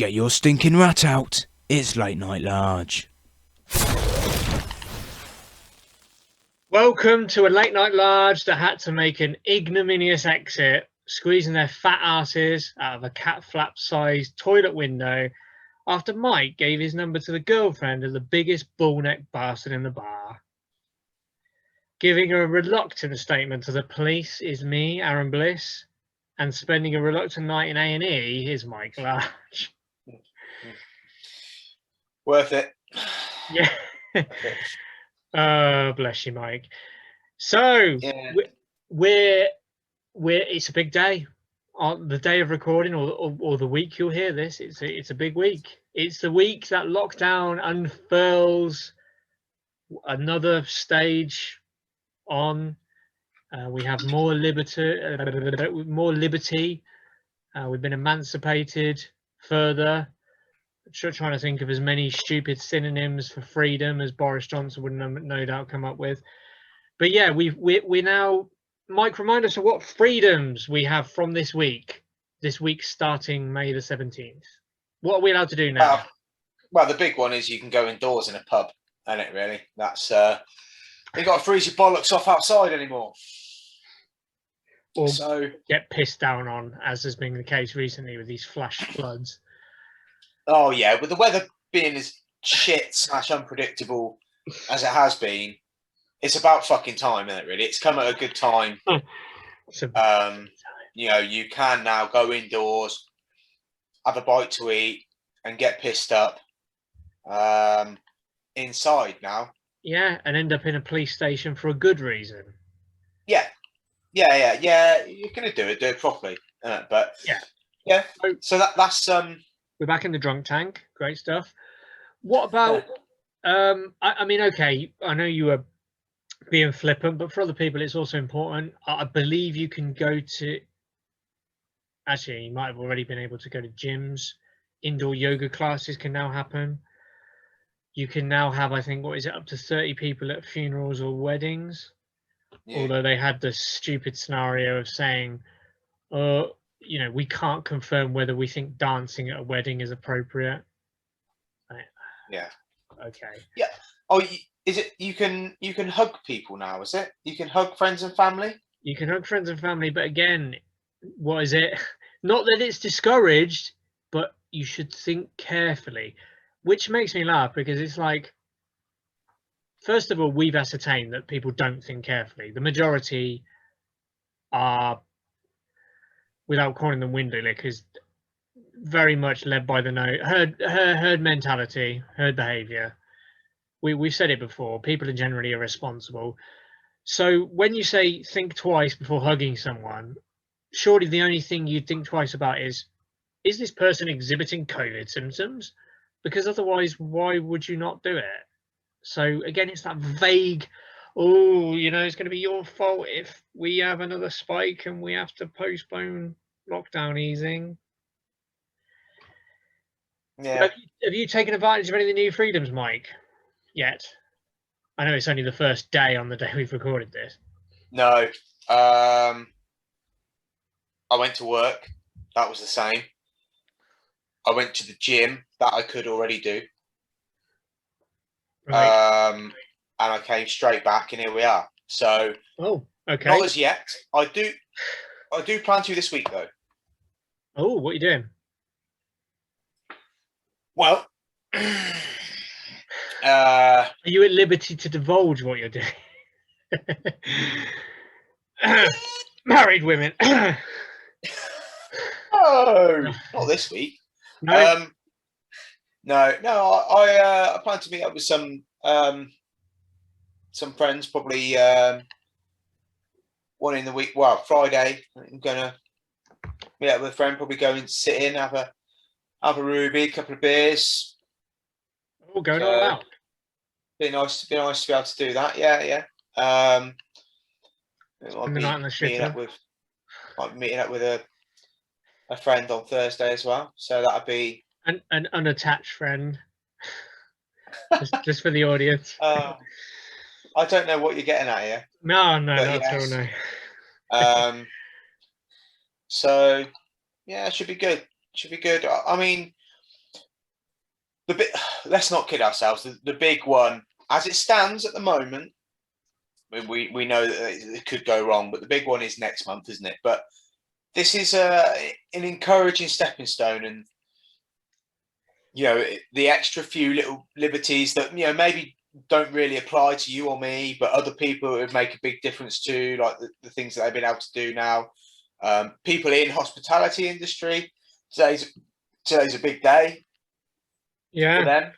Get your stinking rat out. It's late night large. Welcome to a late night large that had to make an ignominious exit, squeezing their fat asses out of a cat flap sized toilet window after Mike gave his number to the girlfriend of the biggest bullneck bastard in the bar. Giving a reluctant statement to the police is me, Aaron Bliss, and spending a reluctant night in A&E is Mike Large. Worth it. Yeah. Oh, bless you, Mike. So Yeah. we're it's a big day. On the day of recording, or the week you'll hear this, it's a big week. It's the week that lockdown unfurls another stage on. We have more liberty. We've been emancipated further. Trying to think of as many stupid synonyms for freedom as Boris Johnson would no doubt come up with. But yeah, we now, Mike, remind us of what freedoms we have from this week starting May the 17th. What are we allowed to do now? Well, the big one is you can go indoors in a pub, isn't it, really? That's you got to freeze your bollocks off outside anymore. Or get pissed down on, as has been the case recently with these flash floods. Oh yeah, with the weather being as shit / unpredictable as it has been, it's about fucking time, isn't it? Really, it's come at a good time. You know, you can now go indoors, have a bite to eat, and get pissed up inside now. Yeah, and end up in a police station for a good reason. Yeah. You're gonna do it properly, but yeah. So that's We're back in the drunk tank. Great stuff. What about? I mean, okay. I know you were being flippant, but for other people, it's also important. I believe you can go to. Actually, you might have already been able to go to gyms. Indoor yoga classes can now happen. You can now have, I think, what is it, up to 30 people at funerals or weddings. Yeah. Although they had the stupid scenario of saying, you know, we can't confirm whether we think dancing at a wedding is appropriate. Yeah. Okay. Yeah. Oh, is it? You can hug people now. Is it? You can hug friends and family. You can hug friends and family, but again, what is it? Not that it's discouraged, but you should think carefully, which makes me laugh because it's like, first of all, we've ascertained that people don't think carefully. The majority are, without calling them window lickers, very much led by the herd mentality, herd behavior. We've said it before. People are generally irresponsible. So when you say think twice before hugging someone, surely the only thing you'd think twice about is this person exhibiting COVID symptoms? Because otherwise, why would you not do it? So again, it's that vague, oh, you know, it's going to be your fault if we have another spike and we have to postpone lockdown easing. Yeah. Have you taken advantage of any of the new freedoms, Mike, yet? I know it's only the first day on the day we've recorded this. No. I went to work. That was the same. I went to the gym. That I could already do. Right. And I came straight back, and here we are. So, okay. Not as yet. I do plan to this week, though. Oh, what are you doing? Well, are you at liberty to divulge what you're doing? Married women. Oh, not this week. No. No. I plan to meet up with some friends, probably one in the week. Well, Friday, I'm gonna meet up with a friend. Probably go and sit in, have a ruby, a couple of beers. Oh, going all out. Be nice to be able to do that. Yeah. I'll be meeting up with a friend on Thursday as well. So that'll be an unattached friend. just for the audience. I don't know what you're getting at here. No, not at all. No. So yeah, it should be good. I mean, let's not kid ourselves. The big one, as it stands at the moment, we know that it could go wrong, but the big one is next month, isn't it? But this is an encouraging stepping stone, and the extra few little liberties that maybe don't really apply to you or me, but other people it would make a big difference to, like the things that they've been able to do now. People in hospitality industry, today's a big day for them,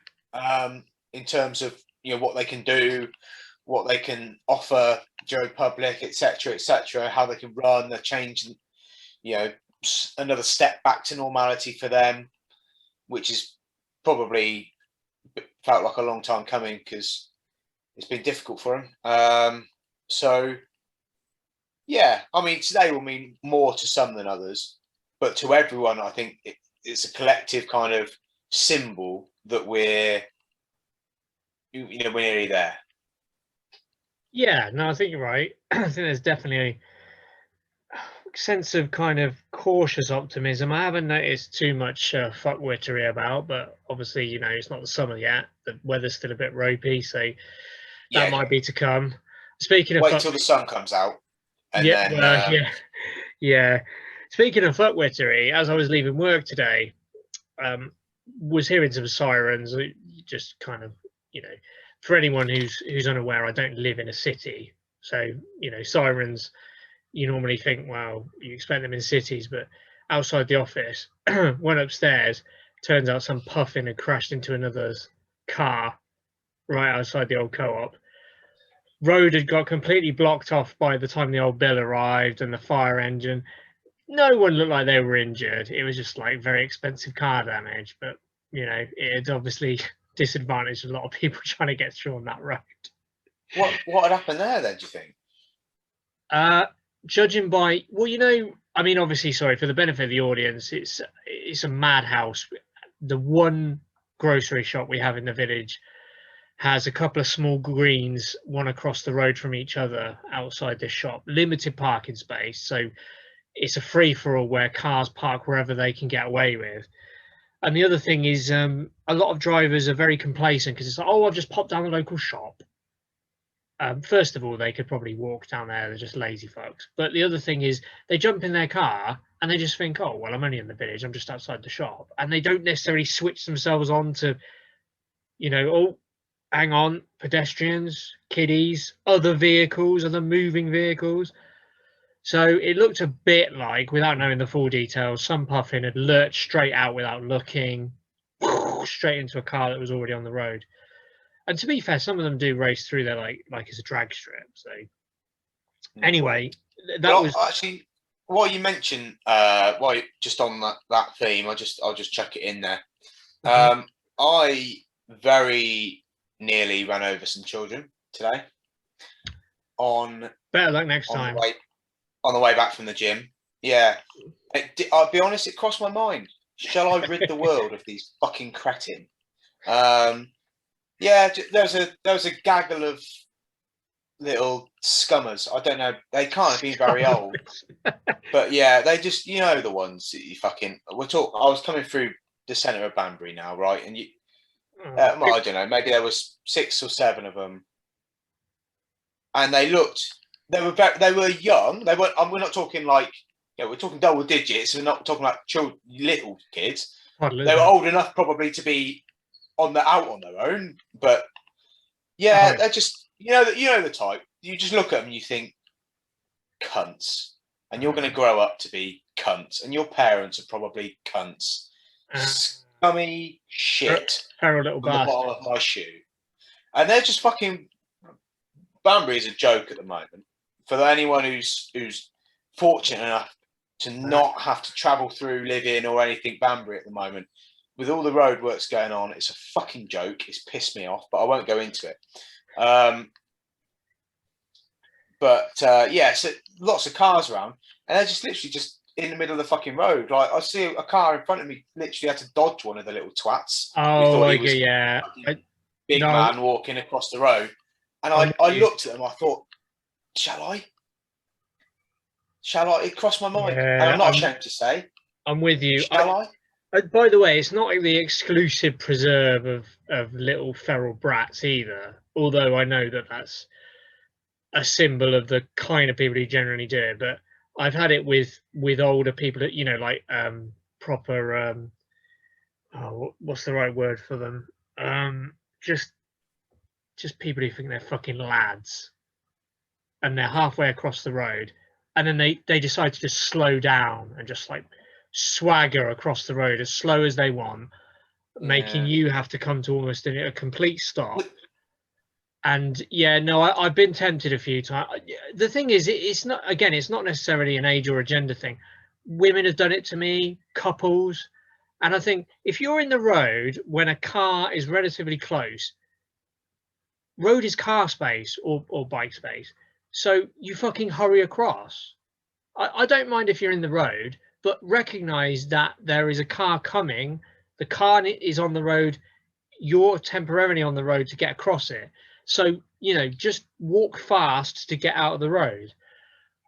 in terms of what they can do, what they can offer Joe Public, etc., how they can run the change, another step back to normality for them, which is probably felt like a long time coming because it's been difficult for them. So, yeah, I mean, today will mean more to some than others, but to everyone, I think it's a collective kind of symbol that we're nearly there. Yeah, no, I think you're right. I think there's definitely a sense of kind of cautious optimism. I haven't noticed too much fuckwittery about, but obviously, it's not the summer yet. The weather's still a bit ropey, so that might be to come. Speaking of wait till the sun comes out, and yeah. Speaking of fuckwittery, as I was leaving work today, was hearing some sirens. Just kind of, for anyone who's unaware, I don't live in a city, so sirens. You normally think, well, you expect them in cities, but outside the office, went upstairs. Turns out some puffin had crashed into another's car right outside the old co-op. Road had got completely blocked off by the time the old bill arrived and the fire engine. No one looked like they were injured. It was just like very expensive car damage, but it had obviously disadvantaged a lot of people trying to get through on that road. What had happened there then, do you think? Judging by, I mean, obviously, sorry, for the benefit of the audience, it's a madhouse. The one grocery shop we have in the village has a couple of small greens, one across the road from each other outside this shop. Limited parking space, so it's a free-for-all where cars park wherever they can get away with. And the other thing is, a lot of drivers are very complacent because it's like, oh, I've just popped down the local shop. First of all, they could probably walk down there. They're just lazy folks. But the other thing is they jump in their car and they just think, oh, well, I'm only in the village. I'm just outside the shop. And they don't necessarily switch themselves on to, oh, hang on, pedestrians, kiddies, other vehicles, other moving vehicles. So it looked a bit like, without knowing the full details, some puffin had lurched straight out without looking, straight into a car that was already on the road. And to be fair, some of them do race through there like it's a drag strip. So anyway, that was actually what you mentioned. Just on that theme, I'll just chuck it in there. I very nearly ran over some children today. Better luck next time. On the way back from the gym. Yeah, I'll be honest, it crossed my mind. Shall I rid the world of these fucking cretin? Yeah, there was a gaggle of little scummers. I don't know. They can't have been very old, but yeah, they just the ones that you fucking. I was coming through the centre of Banbury now, right? And I don't know. Maybe there was 6 or 7 of them, and they looked. They were young. They weren't. We're not talking like. We're talking double digits. We're not talking like little kids. They were old enough probably to be out on their own, but yeah, they're just the type. You just look at them and you think cunts, and you're going to grow up to be cunts, and your parents are probably cunts. Scummy shit on the bottom of my shoe, and they're just fucking. Banbury is a joke at the moment for anyone who's fortunate enough to not have to travel through, live in, or anything Banbury at the moment. With all the roadworks going on, it's a fucking joke. It's pissed me off, but I won't go into it. So lots of cars around, and they're just literally just in the middle of the fucking road. Like I see a car in front of me, literally had to dodge one of the little twats. Oh, yeah. Big man walking across the road, and I looked at them. I thought, shall I? It crossed my mind, and I'm not ashamed to say. I'm with you. Shall I? By the way, it's not like the exclusive preserve of little feral brats either. Although I know that that's a symbol of the kind of people who generally do it. But I've had it with older people that, you know, like proper what's the right word for them? Just people who think they're fucking lads, and they're halfway across the road, and then they decide to just slow down and just like swagger across the road as slow as they want, making you have to come to almost a complete stop. And yeah, no, I've been tempted a few times. The thing is, it's not, again, it's not necessarily an age or a gender thing. Women have done it to me, couples. And I think if you're in the road when a car is relatively close, road is car space or bike space. So you fucking hurry across. I don't mind if you're in the road, but recognize that there is a car coming. The car is on the road. You're temporarily on the road to get across it. So, you know, just walk fast to get out of the road.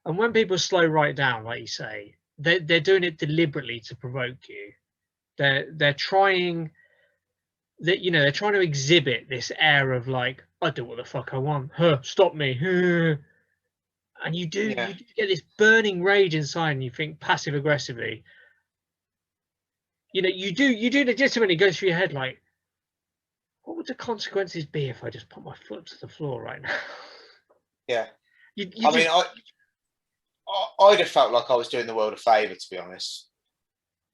And when people slow right down, like you say, they're doing it deliberately to provoke you. They're trying that, you know, they're trying to exhibit this air of like, I do what the fuck I want. Stop me. And you do get this burning rage inside, and you think passive aggressively. You know, you do legitimately go through your head like, what would the consequences be if I just put my foot to the floor right now? Yeah. I'd have felt like I was doing the world a favour, to be honest.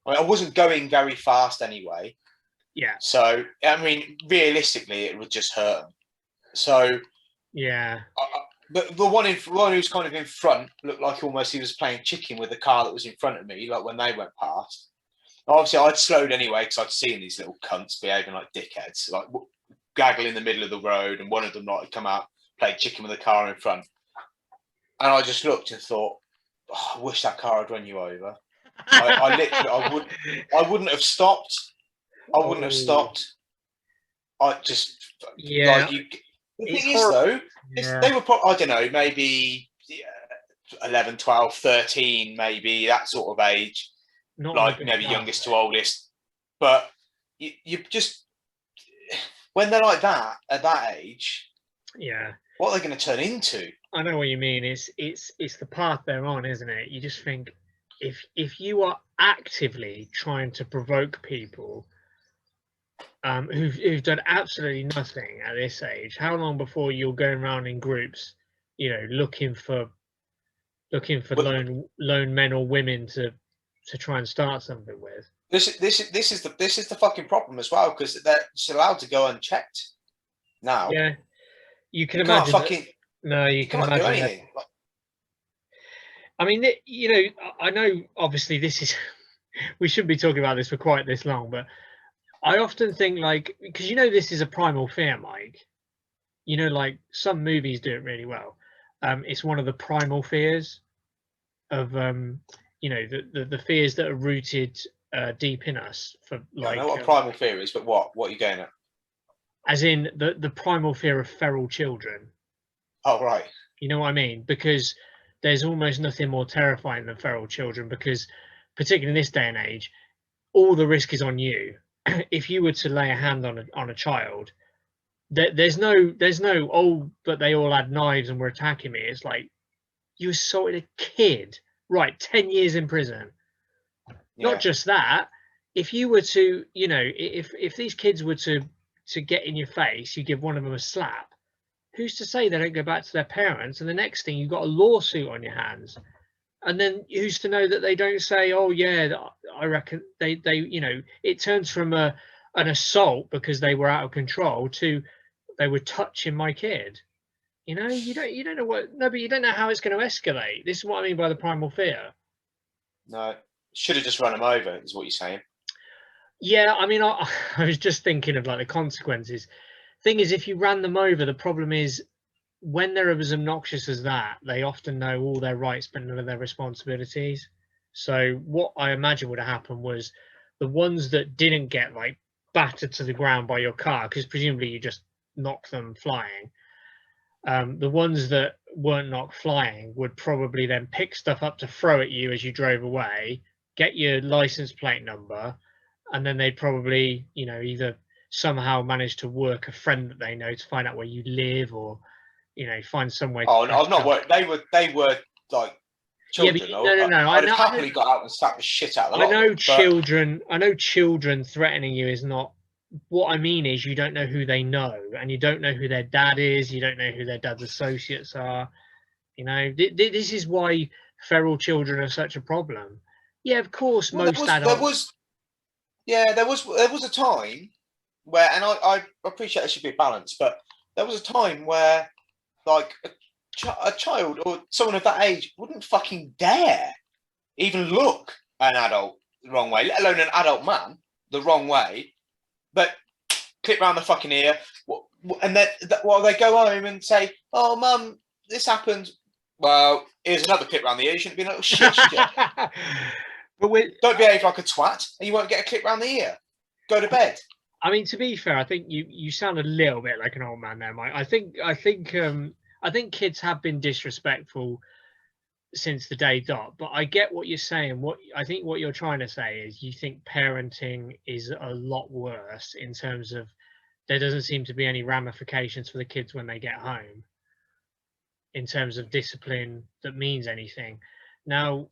I mean, I wasn't going very fast anyway. Yeah. So, I mean, realistically, it would just hurt them. So, yeah. But the one who's kind of in front looked like almost he was playing chicken with the car that was in front of me, like when they went past. Obviously, I'd slowed anyway because I'd seen these little cunts behaving like dickheads, like gaggle in the middle of the road, and one of them like come out, played chicken with the car in front. And I just looked and thought, oh, I wish that car had run you over. I literally, I wouldn't have stopped. I wouldn't have stopped. I just, yeah. Like, the thing is, though, they were probably, I don't know, maybe 11, 12, 13, maybe that sort of age. Not like maybe youngest to oldest. But you just, when they're like that at that age, yeah, what are they going to turn into? I know what you mean. It's the path they're on, isn't it? You just think if you are actively trying to provoke people who've done absolutely nothing at this age, how long before you're going around in groups, you know, looking for lone men or women to try and start something with? This is the fucking problem as well, because they're just allowed to go unchecked now. Yeah, you can imagine. You can't imagine do anything. I mean, you know, I know obviously this is we shouldn't be talking about this for quite this long, but I often think, like, because you know this is a primal fear, Mike. You know, like some movies do it really well. It's one of the primal fears of you know, the fears that are rooted deep in us. For like, I know what primal fear is, but what are you going at? As in the primal fear of feral children. Oh, right. You know what I mean? Because there's almost nothing more terrifying than feral children, because particularly in this day and age, all the risk is on you. If you were to lay a hand on a child, there's no but they all had knives and were attacking me. It's like, you assaulted a kid, right? 10 years in prison. Yeah. Not just that, if you were to, you know, if these kids were to get in your face, you give one of them a slap, who's to say they don't go back to their parents, and the next thing you've got a lawsuit on your hands? And then who's to know that they don't say, oh yeah, I reckon they you know, it turns from an assault because they were out of control to they were touching my kid. You know, you don't know what, no, but you don't know how it's going to escalate. This is what I mean by the primal fear. No, should have just run them over, is what you're saying. Yeah, I mean, I was just thinking of like the consequences. Thing is, if you ran them over, the problem is when they're as obnoxious as that, they often know all their rights but none of their responsibilities. So what I imagine would have happened was the ones that didn't get like battered to the ground by your car, because presumably you just knocked them flying. The ones that weren't knocked flying would probably then pick stuff up to throw at you as you drove away, get your license plate number, and then they'd probably, either somehow manage to work a friend that they know to find out where you live, or find some way. Oh, no, I've not worked. They were like children. Yeah, no. I'd have happily got out and slapped the shit out of them. I know children threatening you is not. What I mean is, you don't know who they know, and you don't know who their dad is. You don't know who their dad's associates are. This is why feral children are such a problem. Yeah, of course, most adults. There was a time where, and I appreciate there should be a balance, but there was a time where, like, a child or someone of that age wouldn't fucking dare even look an adult the wrong way, let alone an adult man the wrong way. But clip round the fucking ear, and then while they go home and say, "Oh, mum, this happened." Well, here's another clip round the ear. You shouldn't be a little shit, should you? But don't behave like a twat, and you won't get a clip round the ear. Go to bed. I mean, to be fair, I think you sound a little bit like an old man there, Mike. I think kids have been disrespectful since the day dot, but I get what you're saying. What you're trying to say is, you think parenting is a lot worse in terms of there doesn't seem to be any ramifications for the kids when they get home in terms of discipline that means anything. Now,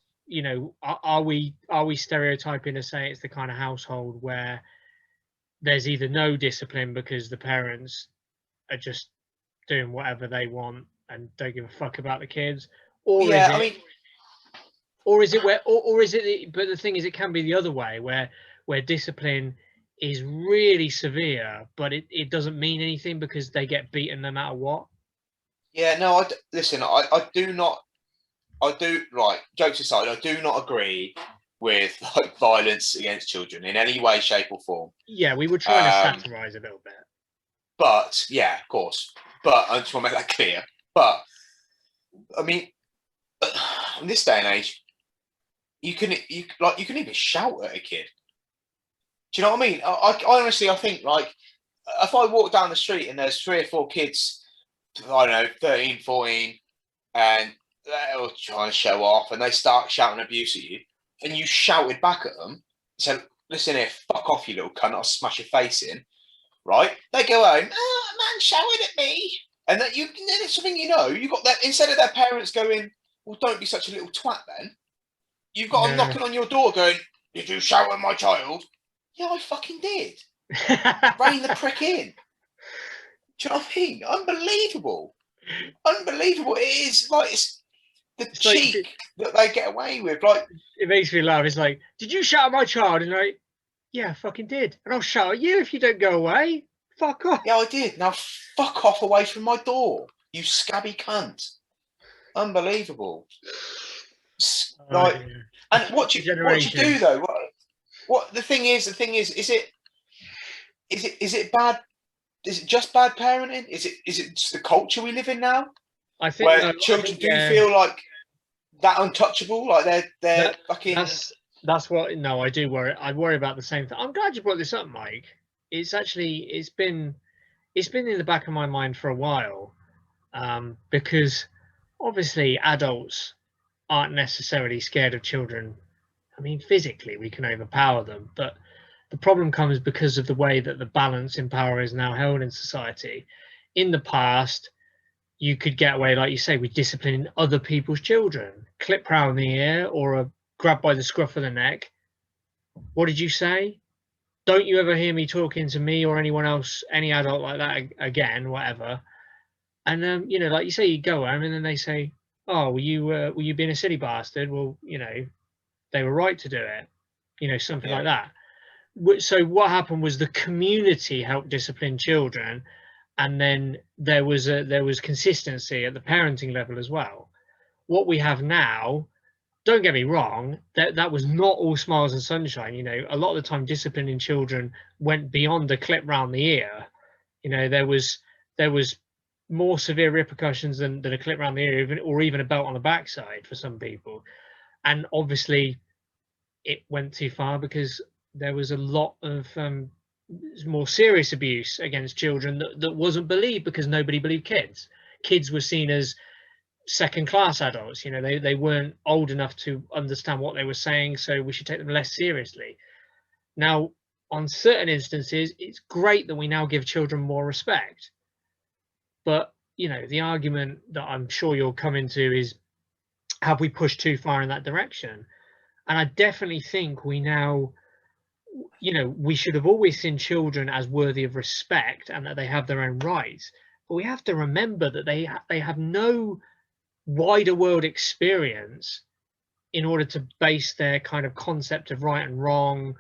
are we stereotyping to say it's the kind of household where there's either no discipline because the parents are just doing whatever they want and don't give a fuck about the kids, or is it? But the thing is, it can be the other way, where discipline is really severe, but it doesn't mean anything because they get beaten no matter what. Yeah, no. Listen, I do not. Right. Jokes aside, I do not agree with like violence against children in any way, shape, or form. Yeah, we were trying to satirise a little bit. But yeah, of course. But I just want to make that clear. But I mean, in this day and age, you can even shout at a kid. Do you know what I mean? I honestly, I think, like, if I walk down the street and there's 3 or 4 kids, I don't know, 13, 14, and they're all trying to show off, and they start shouting abuse at you, and you shouted back at them, said, "Listen here, fuck off, you little cunt, I'll smash your face in," right? They go home, "Oh, man shouted at me." And that there's something, you got that, instead of their parents going, "Well, don't be such a little twat then," you've got them knocking on your door going, "Did you shout at my child?" "Yeah, I fucking did." Rein the prick in. Do you know what I mean? Unbelievable. It is like, it's the cheek that they get away with. Like, it makes me laugh. It's like, "Did you shout at my child?" And like, "Yeah, I fucking did. And I'll shout at you if you don't go away. Fuck off." "Yeah, I did. Now fuck off away from my door, you scabby cunt." Unbelievable. Like, yeah. And what you do though? What the thing is, is it bad? Is it just bad parenting? Is it just the culture we live in now? I think where children do feel like that untouchable, like they're fucking. That's what. No, I do worry. I worry about the same thing. I'm glad you brought this up, Mike. It's been in the back of my mind for a while, because obviously adults aren't necessarily scared of children. I mean, physically we can overpower them, but the problem comes because of the way that the balance in power is now held in society. In the past, you could get away, like you say, with disciplining other people's children. Clip round the ear or a grab by the scruff of the neck. "What did you say? Don't you ever hear me talking to me or anyone else, any adult like that again," whatever. And like you say, you go home and then they say, "Oh, were you being a silly bastard?" Well, they were right to do it. Something like that. So what happened was the community helped discipline children, and then there was consistency at the parenting level as well. What we have now, don't get me wrong, that was not all smiles and sunshine. A lot of the time disciplining children went beyond a clip round the ear. There was more severe repercussions than a clip round the ear, or even a belt on the backside for some people. And obviously it went too far because there was a lot of more serious abuse against children that wasn't believed because nobody believed kids. Kids were seen as second-class adults. They weren't old enough to understand what they were saying, so we should take them less seriously. Now, on certain instances, it's great that we now give children more respect. But, the argument that I'm sure you'll come into is, have we pushed too far in that direction? And I definitely think we now, we should have always seen children as worthy of respect and that they have their own rights. But we have to remember that they have no wider world experience in order to base their kind of concept of right and wrong,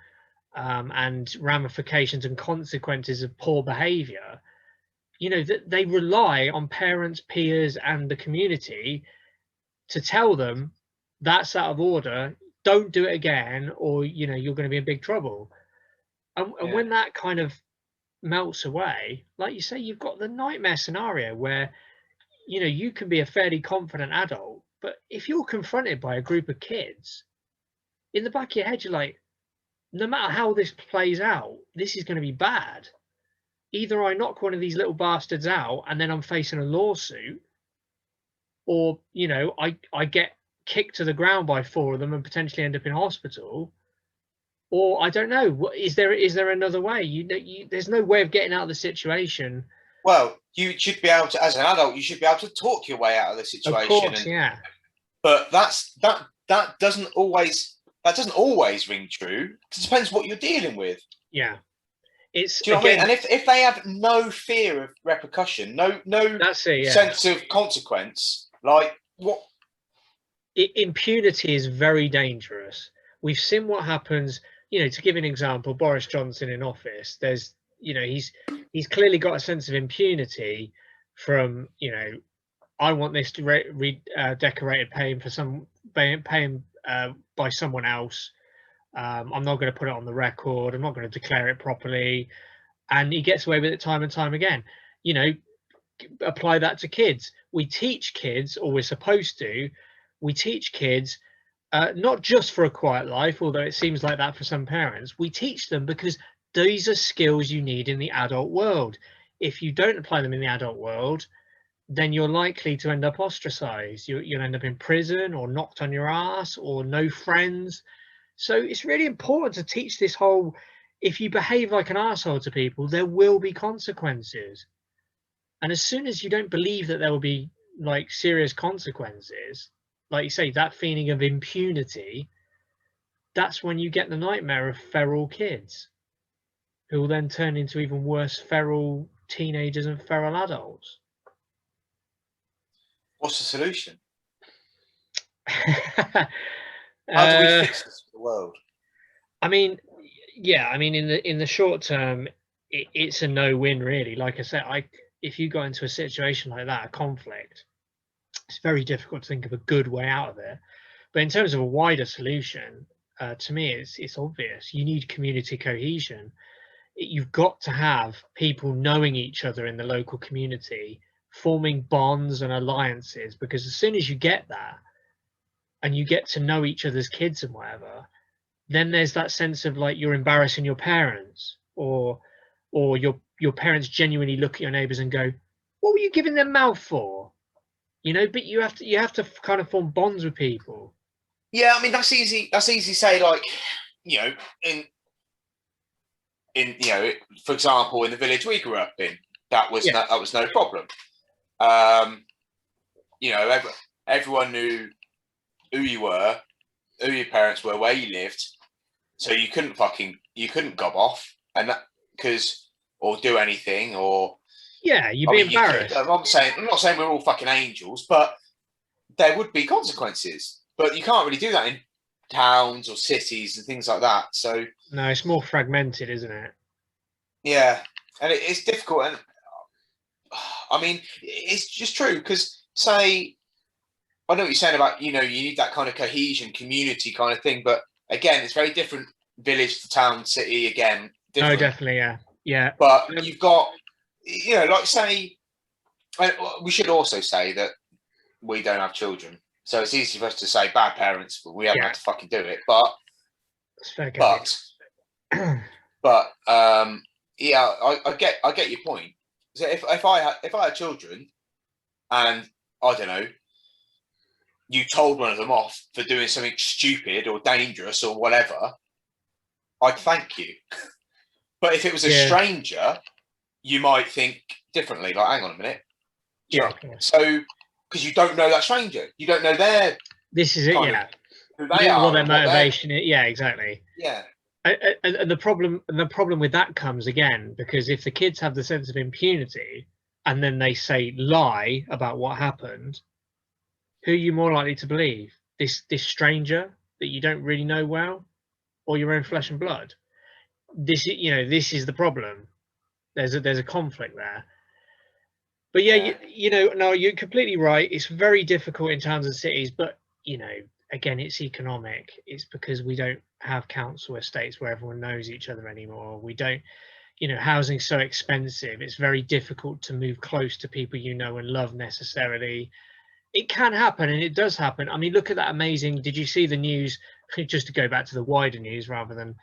and ramifications and consequences of poor behavior. That they rely on parents, peers, and the community to tell them that's out of order, don't do it again, or you're going to be in big trouble. And when that kind of melts away, like you say, you've got the nightmare scenario where you can be a fairly confident adult, but if you're confronted by a group of kids, in the back of your head you're like, no matter how this plays out, this is going to be bad. Either I knock one of these little bastards out and then I'm facing a lawsuit, or I get kicked to the ground by 4 of them and potentially end up in hospital, or I don't know. Is there another way? There's no way of getting out of the situation. Well, you should be able to, as an adult, you should be able to talk your way out of the situation. Of course, yeah. But that doesn't always ring true. It depends what you're dealing with. Yeah. Do you know what I mean? And if they have no fear of repercussion, no sense of consequence, like what? Impunity is very dangerous. We've seen what happens. To give an example, Boris Johnson in office. There's, he's clearly got a sense of impunity from, I want this decorated paying by someone else. I'm not going to put it on the record. I'm not going to declare it properly. And he gets away with it time and time again. Apply that to kids. We teach kids, or we're supposed to, we teach kids, not just for a quiet life, although it seems like that for some parents. We teach them because these are skills you need in the adult world. If you don't apply them in the adult world, then you're likely to end up ostracized. You'll end up in prison or knocked on your ass or no friends. So it's really important to teach this whole, if you behave like an asshole to people, there will be consequences. And as soon as you don't believe that there will be like serious consequences, like you say, that feeling of impunity, that's when you get the nightmare of feral kids who will then turn into even worse feral teenagers and feral adults. What's the solution? How do we fix this for the world? in the short term, it's a no-win, really. Like I said, if you got into a situation like that, a conflict, it's very difficult to think of a good way out of it. But in terms of a wider solution, to me, it's obvious. You need community cohesion. You've got to have people knowing each other in the local community, forming bonds and alliances, because as soon as you get that and you get to know each other's kids and whatever, then there's that sense of like you're embarrassing your parents, or your parents genuinely look at your neighbors and go, what were you giving them mouth for? But you have to kind of form bonds with people. Yeah, I mean, that's easy to say, like, in for example, in the village we grew up in, that was no problem. Everyone knew who you were, who your parents were, where you lived, so you couldn't gob off and that or do anything, or you'd be embarrassed. I'm not saying we're all fucking angels, but there would be consequences. But you can't really do that in towns or cities and things like that. So no, it's more fragmented, isn't it? Yeah, and it's difficult, and I mean, it's just true because, say, I know what you're saying about you need that kind of cohesion, community kind of thing, but again, it's very different village to town, city. Again, different. Oh, definitely, yeah. But you've got, like say, we should also say that we don't have children, so it's easy for us to say bad parents, but we haven't had to fucking do it. But I get your point. So if I had children, and I don't know, you told one of them off for doing something stupid or dangerous or whatever, I'd thank you. But if it was a stranger, you might think differently. Like, hang on a minute. So, because you don't know that stranger, you don't know their. This is it. Yeah. Who they are. What their motivation is. Yeah, exactly. Yeah. And the problem with that comes again because if the kids have the sense of impunity and then they say lie about what happened, who are you more likely to believe? This stranger that you don't really know well, or your own flesh and blood? This is the problem. There's a conflict there. But yeah. No, you're completely right. It's very difficult in towns and cities, but again, it's economic. It's because we don't have council estates where everyone knows each other anymore. We don't, housing's so expensive. It's very difficult to move close to people you know and love necessarily. It can happen, and it does happen. I mean, look at that amazing. Did you see the news? Just to go back to the wider news rather than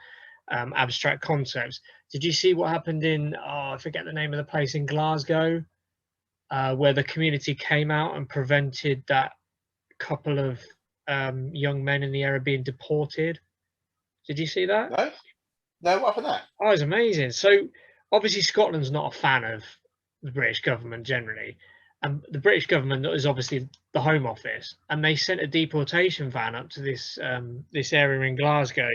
abstract concepts. Did you see what happened in? I forget the name of the place in Glasgow, where the community came out and prevented that couple of young men in the area being deported. Did you see that? No, what happened there? Oh, it's amazing. So obviously Scotland's not a fan of the British government generally, and the British government is obviously the Home Office, and they sent a deportation van up to this area in Glasgow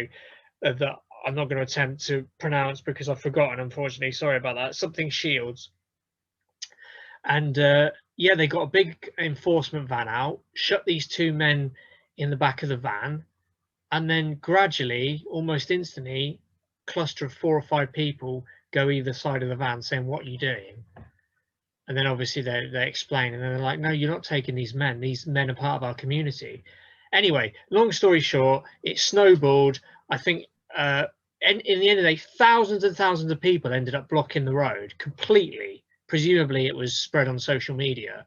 that I'm not going to attempt to pronounce because I've forgotten, unfortunately. Sorry about that. Something Shields. And they got a big enforcement van out, shut these two men in the back of the van, and then gradually, almost instantly, a cluster of 4 or 5 people go either side of the van saying, "What are you doing?" And then obviously they explain, and then they're like, "No, you're not taking these men. These men are part of our community." Anyway, long story short, it snowballed. I think in the end of the day, thousands and thousands of people ended up blocking the road completely. Presumably it was spread on social media.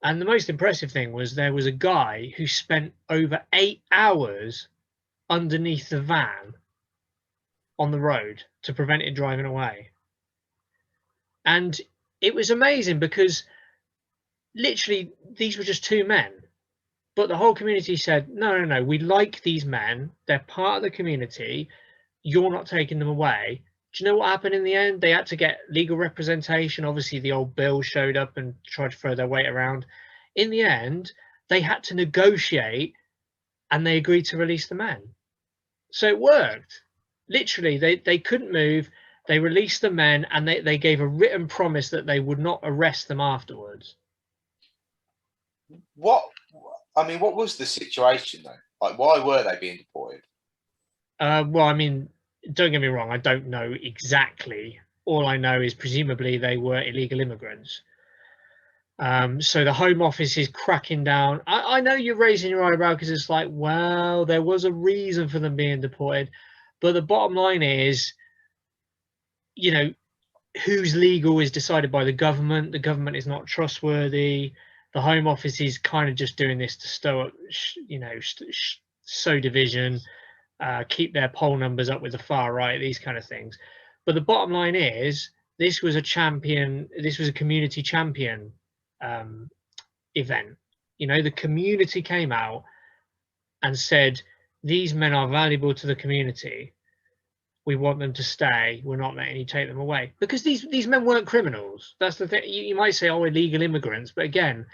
And the most impressive thing was there was a guy who spent over 8 hours underneath the van on the road to prevent it driving away. And it was amazing because literally these were just 2 men. But the whole community said, no, we like these men. They're part of the community. You're not taking them away. Do you know what happened in the end? They had to get legal representation. Obviously, the old bill showed up and tried to throw their weight around. In the end, they had to negotiate and they agreed to release the men. So it worked. Literally, they couldn't move. They released the men and they gave a written promise that they would not arrest them afterwards. What was the situation though? Like, why were they being deported? Well, I mean, don't get me wrong, I don't know exactly. All I know is presumably they were illegal immigrants. So the Home Office is cracking down. I know you're raising your eyebrow because it's like, well, there was a reason for them being deported. But the bottom line is, who's legal is decided by the government. The government is not trustworthy. The Home Office is kind of just doing this to stow up, sow division, keep their poll numbers up with the far right, these kind of things. But the bottom line is, this was a community champion event. The community came out and said, these men are valuable to the community. We want them to stay. We're not letting you take them away. Because these men weren't criminals. That's the thing. You might say, oh, illegal immigrants. But again,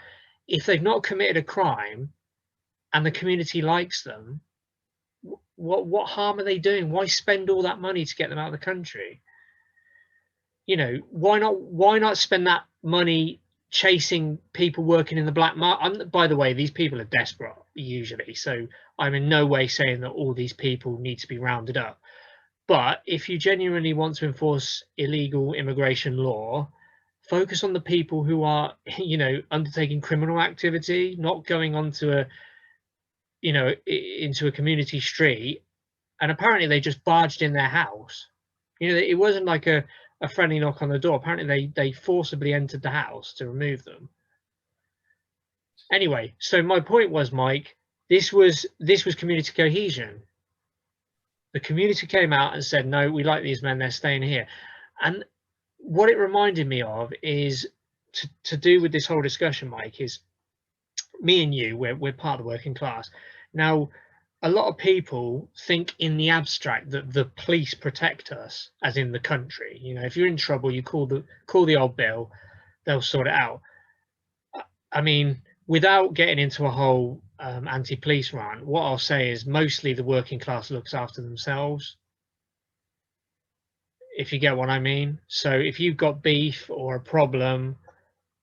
if they've not committed a crime and the community likes them, what harm are they doing? Why spend all that money to get them out of the country? Why not spend that money chasing people working in the black market? By the way, these people are desperate usually. So I'm in no way saying that all these people need to be rounded up. But if you genuinely want to enforce illegal immigration law, focus on the people who are, undertaking criminal activity, not going onto into a community street. And apparently they just barged in their house. It wasn't like a friendly knock on the door. Apparently they forcibly entered the house to remove them. Anyway, so my point was, Mike, this was community cohesion. The community came out and said, no, we like these men, they're staying here. And what it reminded me of is to do with this whole discussion, Mike, is me and you, we're part of the working class. Now, a lot of people think in the abstract that the police protect us, as in the country. You know, if you're in trouble, you call the old bill, they'll sort it out. I mean, without getting into a whole anti-police rant, what I'll say is mostly the working class looks after themselves, if you get what I mean. So if you've got beef or a problem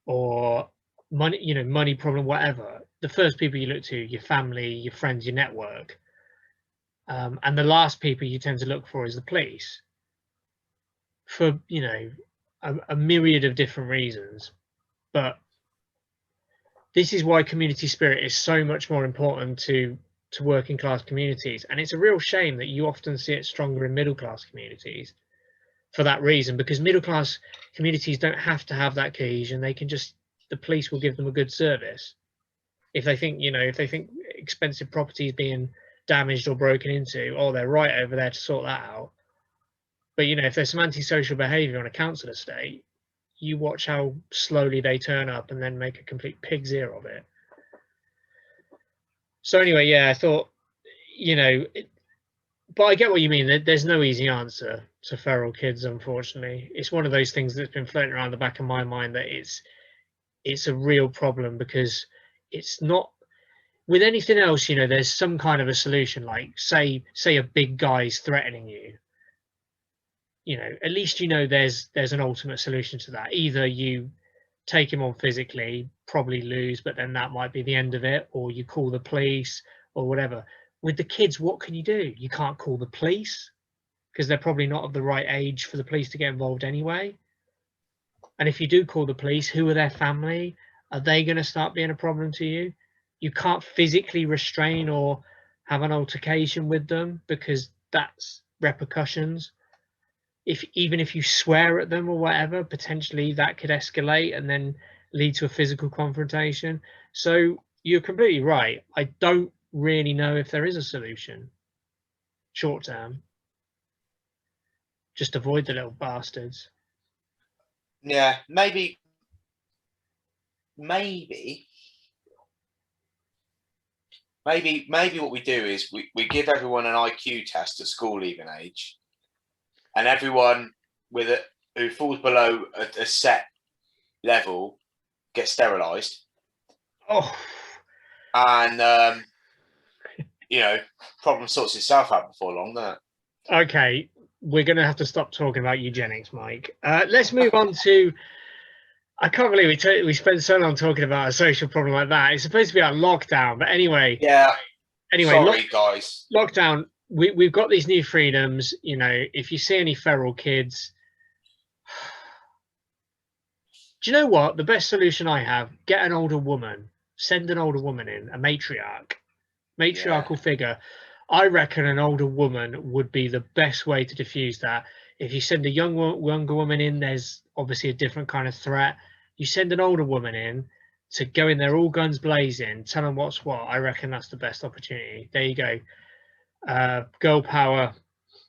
or money, you know, money problem, whatever, the first people you look to, your family, your friends, your network, and the last people you tend to look for is the police, for, you know, a myriad of different reasons. But this is why community spirit is so much more important to working class communities, and it's a real shame that you often see it stronger in middle class communities for that reason, because middle class communities don't have to have that cohesion. They can just, the police will give them a good service. If they think, you know, if they think expensive property is being damaged or broken into, oh, they're right over there to sort that out. But, you know, if there's some antisocial behaviour on a council estate, you watch how slowly they turn up and then make a complete pig's ear of it. So anyway, yeah, I thought, you know, but I get what you mean. There's no easy answer to feral kids, unfortunately. It's one of those things that's been floating around the back of my mind, that it's a real problem, because it's not with anything else. You know, there's some kind of a solution, like say a big guy's threatening you. You know, at least you know there's an ultimate solution to that. Either you take him on physically, probably lose, but then that might be the end of it, or you call the police or whatever. With the kids, what can you do? You can't call the police because they're probably not of the right age for the police to get involved anyway. And if you do call the police, who are their family? Are they going to start being a problem to you? You can't physically restrain or have an altercation with them, because that's repercussions. Even if you swear at them or whatever, potentially that could escalate and then lead to a physical confrontation. So you're completely right. I don't really know if there is a solution short term. Just avoid the little bastards. Yeah, maybe what we do is we give everyone an IQ test at school leaving age, and everyone who falls below a set level gets sterilised. Oh, and you know, problem sorts itself out before long, doesn't it? okay. We're going to have to stop talking about eugenics, Mike. Let's move on to. I can't believe we spent so long talking about a social problem like that. It's supposed to be about lockdown, but anyway. Yeah. Anyway, sorry, guys. Lockdown. We've got these new freedoms. You know, if you see any feral kids, do you know what? The best solution I have: get an older woman, send an older woman in, a matriarchal figure. I reckon an older woman would be the best way to diffuse that. If you send a younger woman in, there's obviously a different kind of threat. You send an older woman in to go in there all guns blazing, tell them what's what. I reckon that's the best opportunity. There you go. Girl power,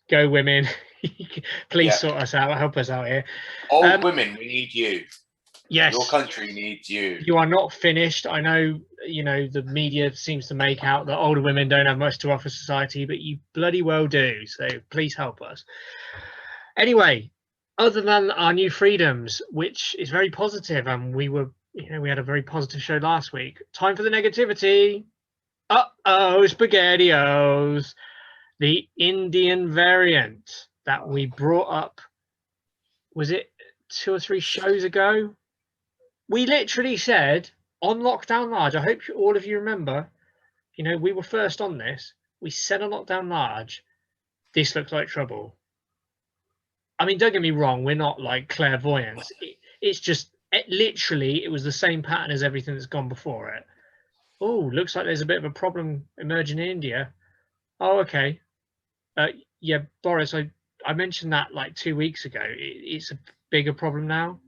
go women. Please sort us out, help us out here. Old women, we need you. Yes. Your country needs you. You are not finished. I know, you know, the media seems to make out that older women don't have much to offer society, but you bloody well do. So please help us. Anyway, other than our new freedoms, which is very positive, and we had a very positive show last week. Time for the negativity. Uh-oh, SpaghettiOs. The Indian variant that we brought up, was it 2 or 3 shows ago? We literally said on Lockdown Large, I hope all of you remember, you know, we were first on this. We said on Lockdown Large, this looks like trouble. I mean, don't get me wrong, we're not like clairvoyants. It's just, it was the same pattern as everything that's gone before it. Oh, looks like there's a bit of a problem emerging in India. Oh, okay. Yeah, Boris, I mentioned that like 2 weeks ago. It's a bigger problem now.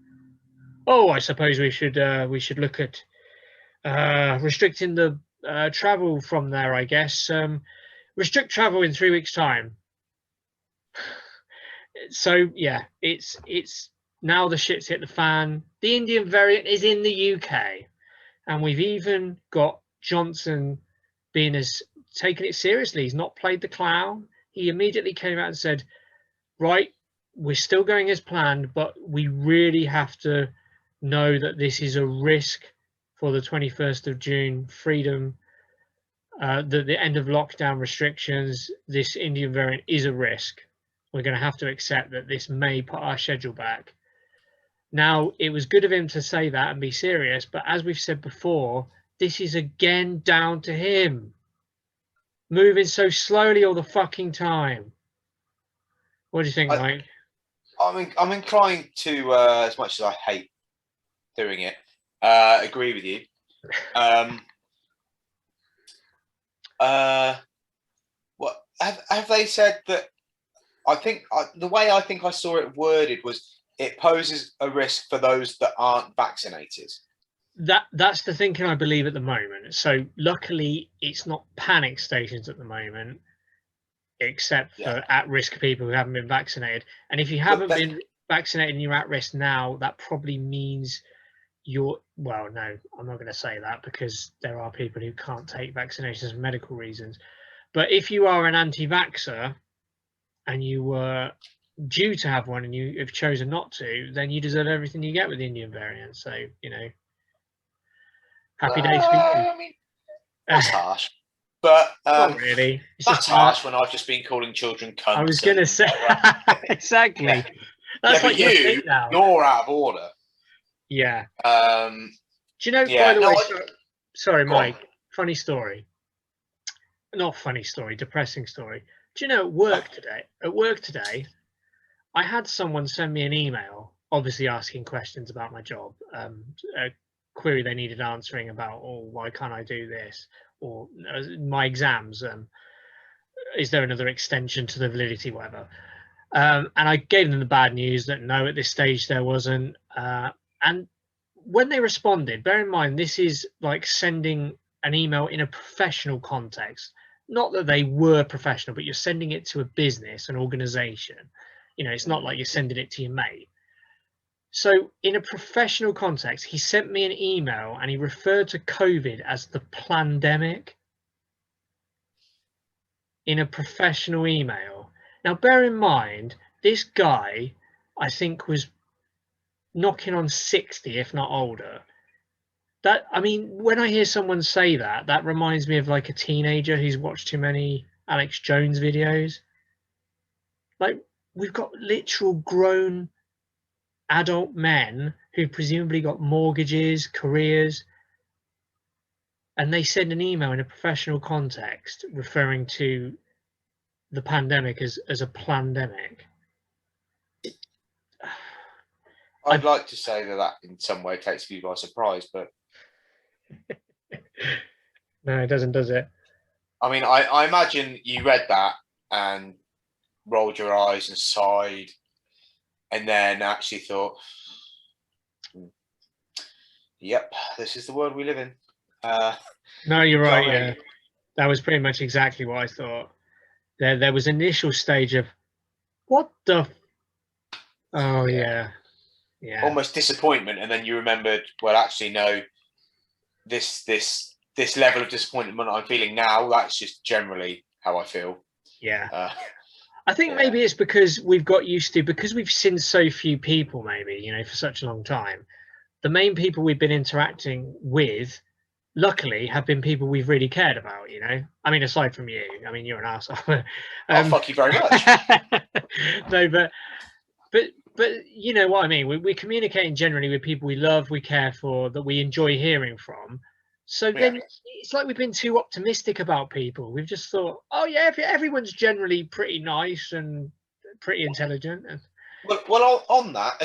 Oh, I suppose we should look at restricting the travel from there, I guess. Restrict travel in 3 weeks' time. So yeah, it's now the shit's hit the fan. The Indian variant is in the UK, and we've even got Johnson being as taken it seriously. He's not played the clown. He immediately came out and said, right, we're still going as planned, but we really have to know that this is a risk for the 21st of June freedom, the end of lockdown restrictions. This Indian variant is a risk. We're going to have to accept that this may put our schedule back. Now, it was good of him to say that and be serious, but as we've said before, this is again down to him. Moving so slowly all the fucking time. What do you think, Mike? I'm inclined to, as much as I hate doing it, agree with you. What have they said that? I think the way I think I saw it worded was it poses a risk for those that aren't vaccinated. That's the thinking, I believe, at the moment. So luckily it's not panic stations at the moment, except for at-risk people who haven't been vaccinated. And if you haven't been vaccinated and you're at risk now, that probably means you're, well, no, I'm not going to say that, because there are people who can't take vaccinations for medical reasons. But if you are an anti-vaxxer and you were due to have one and you have chosen not to, then you deserve everything you get with the Indian variant. So, you know, happy days for you. I mean, that's harsh. But not really. It's that's just harsh when I've just been calling children cunts. I was going to say, exactly. Yeah. That's but you're out of order. Yeah. Do you know, by the way, sorry, Mike, funny story. Not funny story, depressing story. Do you know, at work today, I had someone send me an email, obviously asking questions about my job, a query they needed answering about, oh, why can't I do this? Or my exams, is there another extension to the validity, whatever. And I gave them the bad news that no, at this stage there wasn't. And when they responded, bear in mind, this is like sending an email in a professional context. Not that they were professional, but you're sending it to a business, an organization. You know, it's not like you're sending it to your mate. So in a professional context, he sent me an email and he referred to COVID as the plandemic in a professional email. Now, bear in mind, this guy, I think, was knocking on 60, if not older. That, I mean, when I hear someone say that, that reminds me of like a teenager who's watched too many Alex Jones videos. Like, we've got literal grown adult men who presumably got mortgages, careers, and they send an email in a professional context referring to the pandemic as a plandemic. I'd like to say that in some way takes you by surprise, but no, it doesn't, does it? I mean, I imagine you read that and rolled your eyes and sighed, and then actually thought, yep, this is the world we live in. No, you're right. Yeah, that was pretty much exactly what I thought. There was an initial stage of, what the? Oh yeah. Almost disappointment, and then you remembered, well, actually, no. This level of disappointment I'm feeling now, that's just generally how I feel. Yeah. I think maybe it's because we've got used to, because we've seen so few people, maybe, you know, for such a long time. The main people we've been interacting with, luckily, have been people we've really cared about, you know. I mean, aside from you, I mean, you're an arsehole. Oh, fuck you very much. No, but you know what I mean. We're communicating generally with people we love, we care for, that we enjoy hearing from. So then it's like we've been too optimistic about people. We've just thought, oh yeah, everyone's generally pretty nice and pretty intelligent. Well, on that,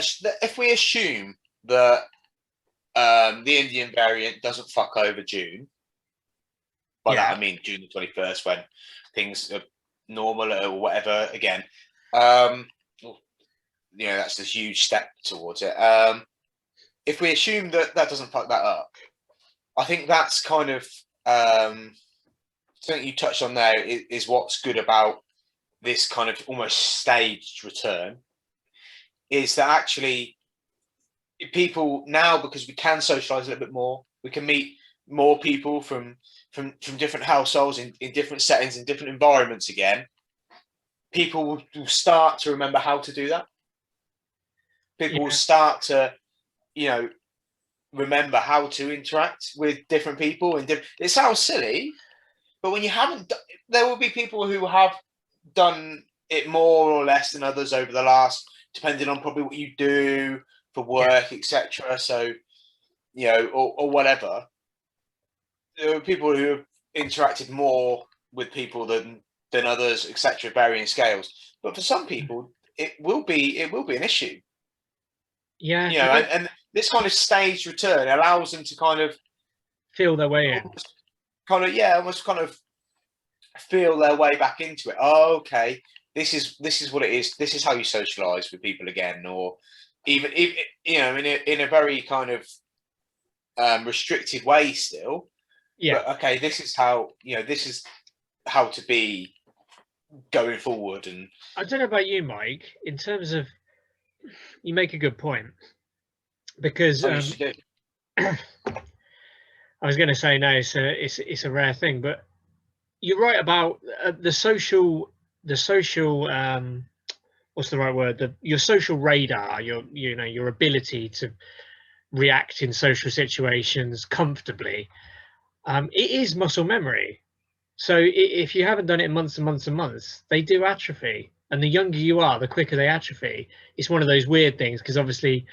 if we assume that the Indian variant doesn't fuck over June, by that I mean June the 21st, when things are normal or whatever again. You know, that's a huge step towards it. If we assume that doesn't fuck that up, I think that's kind of something you touched on there is what's good about this kind of almost staged return, is that actually people now, because we can socialize a little bit more, we can meet more people from from different households in different settings, in different environments again, people will start to remember how to do that. People will start to, remember how to interact with different people. And it sounds silly, but when you haven't, there will be people who have done it more or less than others over the last, depending on probably what you do for work, etc. So, or whatever. There are people who have interacted more with people than others, etc., varying scales. But for some people, it will be an issue. Yeah. And this kind of staged return allows them to kind of feel their way in. Almost kind of feel their way back into it. Oh, okay, this is what it is. This is how you socialise with people again, or even in a very kind of restricted way still. Yeah. But okay, this is how to be going forward. And I don't know about you, Mike, in terms of, you make a good point, because I was going to say, no, it's a rare thing, but you're right about the social what's the right word, your social radar, your ability to react in social situations comfortably. It is muscle memory. So if you haven't done it in months and months and months, they do atrophy. And the younger you are, the quicker they atrophy. It's one of those weird things, because obviously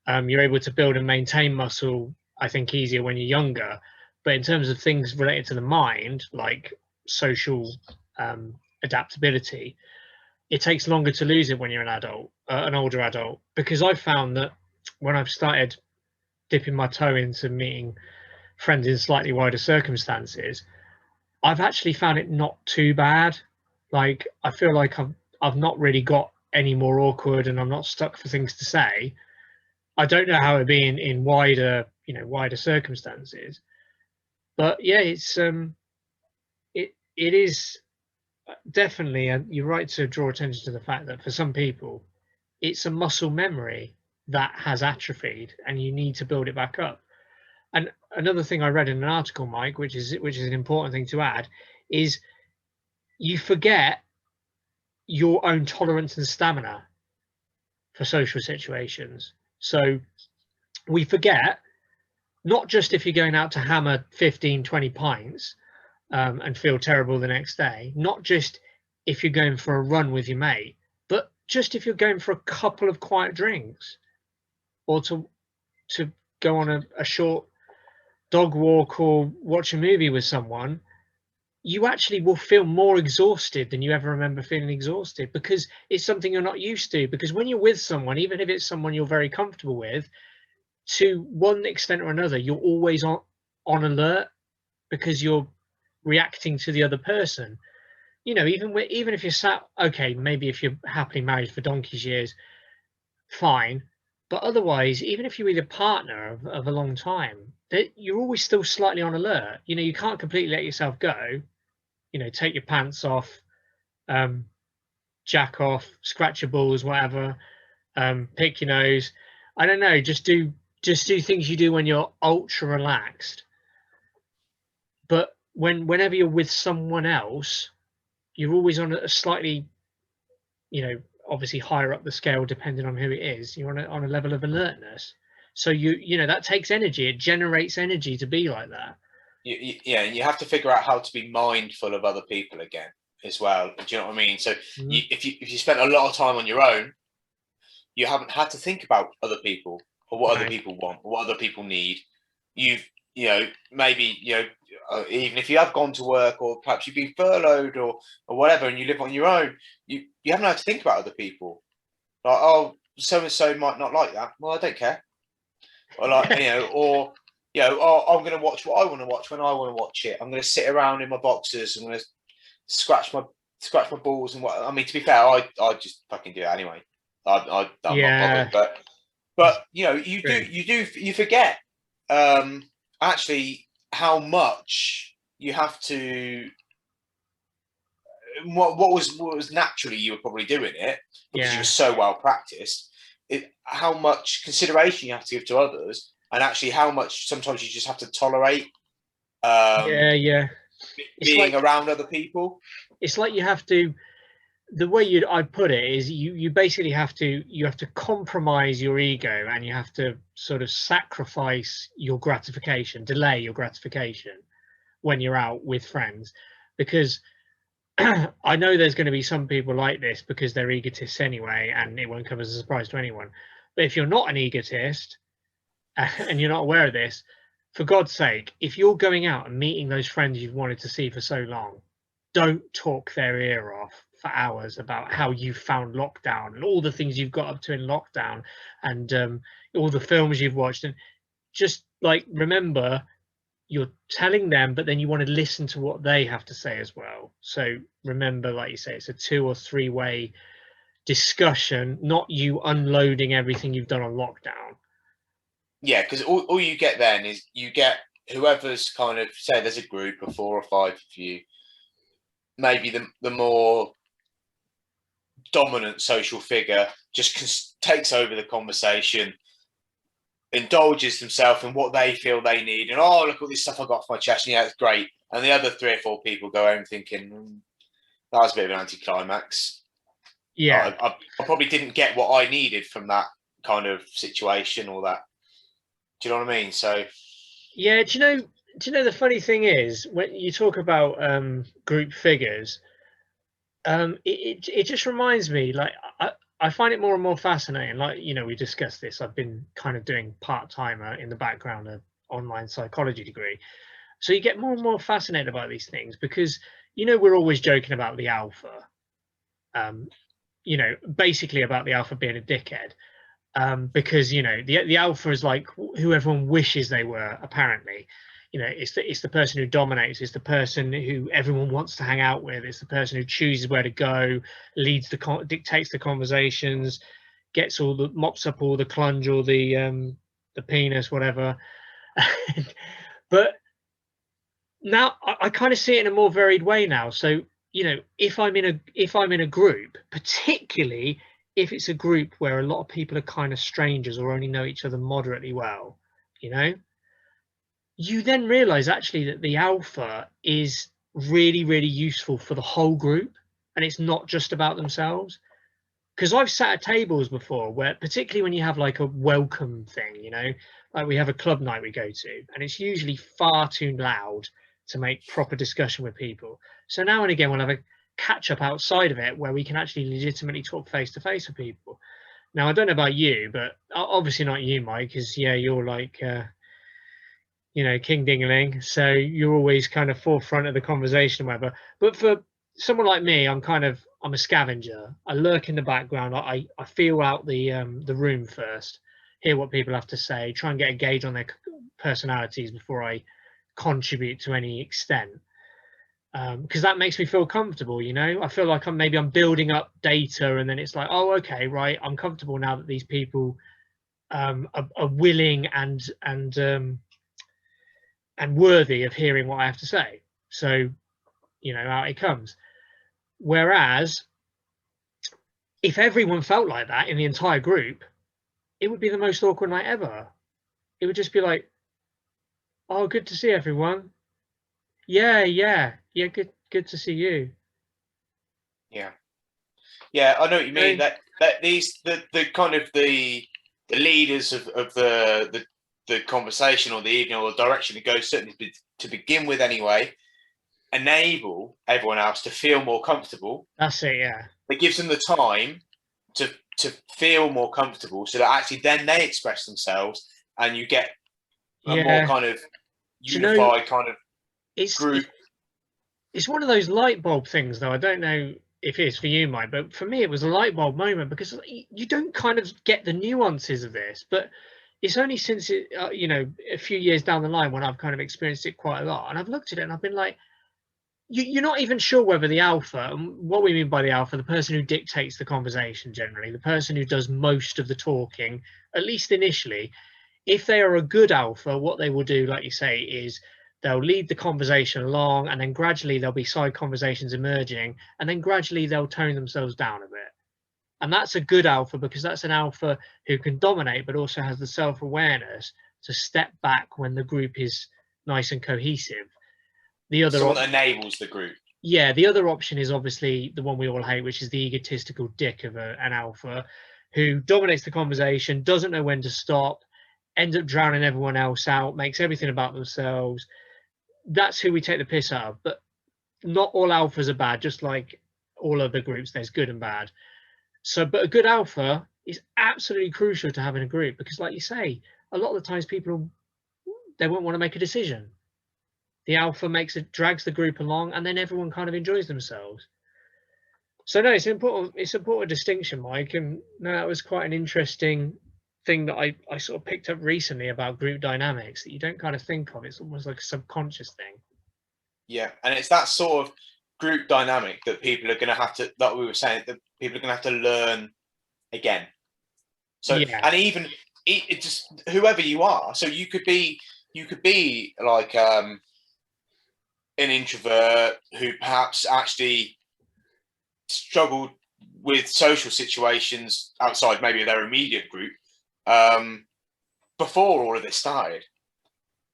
you're able to build and maintain muscle, I think, easier when you're younger. But in terms of things related to the mind, like social adaptability, it takes longer to lose it when you're an older adult. Because I've found that when I've started dipping my toe into meeting friends in slightly wider circumstances, I've actually found it not too bad. Like, I feel like I've not really got any more awkward, and I'm not stuck for things to say. I don't know how it'd be in wider circumstances, but yeah, it's it is definitely, and you're right to draw attention to the fact that for some people, it's a muscle memory that has atrophied, and you need to build it back up. And another thing I read in an article, Mike, which is an important thing to add, is you forget your own tolerance and stamina for social situations. So we forget, not just if you're going out to hammer 15, 20 pints and feel terrible the next day, not just if you're going for a run with your mate, but just if you're going for a couple of quiet drinks, or to go on a short dog walk or watch a movie with someone, you actually will feel more exhausted than you ever remember feeling exhausted, because it's something you're not used to. Because when you're with someone, even if it's someone you're very comfortable with, to one extent or another, you're always on alert, because you're reacting to the other person. Even if you're sat, okay, maybe if you're happily married for donkey's years, fine. But otherwise, even if you're with a partner of a long time, you're always still slightly on alert. You can't completely let yourself go. Take your pants off, jack off, scratch your balls, whatever, pick your nose. I don't know. Just do things you do when you're ultra relaxed. But whenever you're with someone else, you're always on a slightly, obviously higher up the scale, depending on who it is. You're on a level of alertness. So that takes energy. It generates energy to be like that. And you have to figure out how to be mindful of other people again as well. Do you know what I mean? So if you spent a lot of time on your own, you haven't had to think about other people or what other people want or what other people need. Maybe even if you have gone to work, or perhaps you've been furloughed or whatever, and you live on your own, you haven't had to think about other people. Like, oh, so and so might not like that. Well, I don't care. Or like I'm going to watch what I want to watch when I want to watch it. I'm going to sit around in my boxers. I'm going to scratch my balls and what. I mean, to be fair, I just fucking do it anyway. I'm not bothered. But you forget actually how much you have to. What was naturally you were probably doing it because you were so well practiced. How much consideration you have to give to others, and actually how much sometimes you just have to tolerate Yeah. It's being like around other people. you have to. The way I'd put it is you basically have to compromise your ego, and you have to sort of sacrifice your gratification, delay your gratification when you're out with friends, because I know there's going to be some people like this because they're egotists anyway, and it won't come as a surprise to anyone. But if you're not an egotist and you're not aware of this, for God's sake, if you're going out and meeting those friends you've wanted to see for so long, don't talk their ear off for hours about how you found lockdown and all the things you've got up to in lockdown, and all the films you've watched. And just like, remember, you're telling them, but then you want to listen to what they have to say as well. So remember, like you say, it's a 2 or 3 way discussion, not you unloading everything you've done on lockdown. Yeah, because all you get then is you get whoever's kind of, say there's a group of 4 or 5 of you, maybe the more dominant social figure just takes over the conversation, indulges themselves in what they feel they need, and oh, look at all this stuff I got off my chest, and yeah, it's great. And the other 3 or 4 people go home thinking, that was a bit of an anticlimax. Yeah, I probably didn't get what I needed from that kind of situation, or that. Do you know what I mean? So yeah. Do you know the funny thing is, when you talk about group figures, it just reminds me, like, I find it more and more fascinating. Like, we discussed this. I've been kind of doing part-timer in the background, an online psychology degree. So you get more and more fascinated about these things because, we're always joking about the alpha, basically about the alpha being a dickhead. Because the alpha is like who everyone wishes they were. Apparently, it's the person who dominates. It's the person who everyone wants to hang out with. It's the person who chooses where to go, dictates the conversations, mops up all the clunge or the penis, whatever. But now I kind of see it in a more varied way now. So if I'm in a group, particularly if it's a group where a lot of people are kind of strangers or only know each other moderately well, you then realize actually that the alpha is really, really useful for the whole group, and it's not just about themselves. Because I've sat at tables before where, particularly when you have like a welcome thing, like we have a club night we go to, and it's usually far too loud to make proper discussion with people. So now and again we'll have a catch up outside of it where we can actually legitimately talk face to face with people. Now I don't know about you, but obviously not you, Mike, because you're like king dingaling, so you're always kind of forefront of the conversation, whatever. But for someone like me, I'm a scavenger. I lurk in the background. I feel out the room first, hear what people have to say, try and get a gauge on their personalities before I contribute to any extent. Because that makes me feel comfortable. I feel like I'm building up data, and then it's like, oh, okay, right, I'm comfortable now that these people are willing and worthy of hearing what I have to say. So out it comes. Whereas if everyone felt like that in the entire group, it would be the most awkward night ever. It would just be like, oh, good to see everyone. Yeah, good to see you. yeah, I know what you mean. That these the kind of the leaders of the conversation or the evening or the direction it goes, certainly to begin with anyway, enable everyone else to feel more comfortable. That's it. Yeah, it gives them the time to feel more comfortable, so that actually then they express themselves, and you get a more kind of unified kind of group. It's one of those light bulb things, though. I don't know if it's for you, Mike, but for me it was a light bulb moment, because you don't kind of get the nuances of this. But it's only since a few years down the line when I've kind of experienced it quite a lot, and I've looked at it and I've been like, you're not even sure whether the alpha, and what we mean by the alpha, the person who dictates the conversation, generally the person who does most of the talking, at least initially, if they are a good alpha, what they will do, like you say, is they'll lead the conversation along, and then gradually there'll be side conversations emerging, and then gradually they'll tone themselves down a bit. And that's a good alpha, because that's an alpha who can dominate but also has the self-awareness to step back when the group is nice and cohesive. The other someone that enables the group. Yeah, the other option is obviously the one we all hate, which is the egotistical dick of an alpha who dominates the conversation, doesn't know when to stop, ends up drowning everyone else out, makes everything about themselves. That's who we take the piss out of. But not all alphas are bad, just like all other groups, there's good and bad. So, but a good alpha is absolutely crucial to having a group because, like you say, a lot of the times people, they won't want to make a decision. The alpha drags the group along, and then everyone kind of enjoys themselves. So no, it's an important distinction, Mike. And no, that was quite an interesting thing that I sort of picked up recently about group dynamics that you don't kind of think of. It's almost like a subconscious thing. Yeah, and it's that sort of group dynamic that people are going to have to, that we were saying, that people are going to have to learn again. So, yeah. And even it just whoever you are. So you could be like an introvert who perhaps actually struggled with social situations outside maybe their immediate group before all of this started.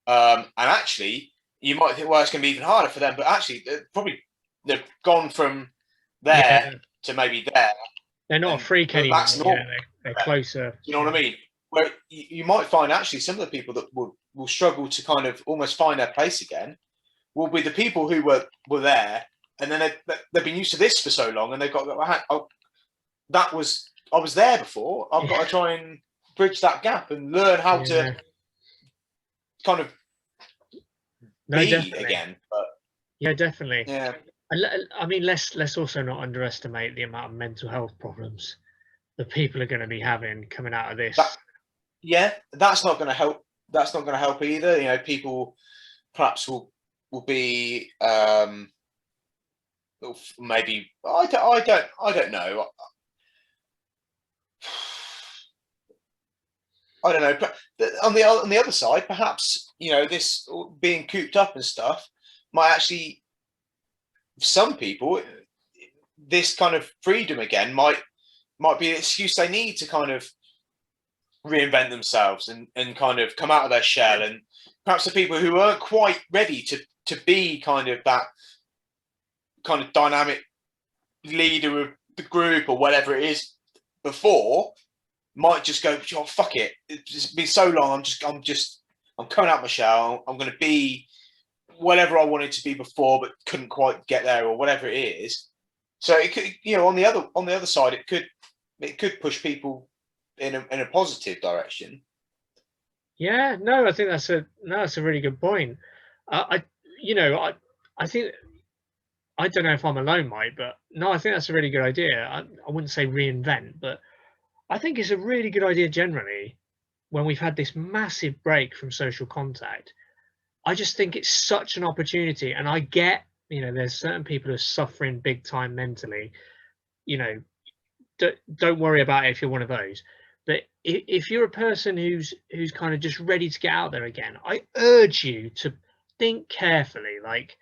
And actually, you might think, well, it's going to be even harder for them, but actually, they've gone from there to maybe there. They're not a freak anymore. That's normal. They're closer. You know what I mean? Where you might find actually some of the people that will struggle to kind of almost find their place again will be the people who were there, and then they've been used to this for so long, and they've got I was there before. I've got to try and bridge that gap and learn how to kind of be definitely. again. But yeah, definitely. Yeah. I mean, let's also not underestimate the amount of mental health problems that people are going to be having coming out of this. That's not going to help. That's not going to help either. You know, people perhaps will be maybe I don't know. I don't know. On the other side, perhaps, you know, this being cooped up and stuff might actually, some people, this kind of freedom again might be an excuse they need to kind of reinvent themselves and kind of come out of their shell. And perhaps the people who aren't quite ready to be kind of that kind of dynamic leader of the group or whatever it is before might just go, oh, fuck it. It's been so long. I'm coming out my shell. I'm going to be whatever I wanted to be before, but couldn't quite get there, or whatever it is. So it could, you know, on the other side, it could push people in a positive direction. Yeah, no, I think that's a really good point. I think, I don't know if I'm alone, Mike, but no, I think that's a really good idea. I wouldn't say reinvent, but I think it's a really good idea generally when we've had this massive break from social contact. I just think it's such an opportunity, and I get, you know, there's certain people who are suffering big time mentally. You know, don't worry about it if you're one of those. But if you're a person who's kind of just ready to get out there again, I urge you to think carefully. Like,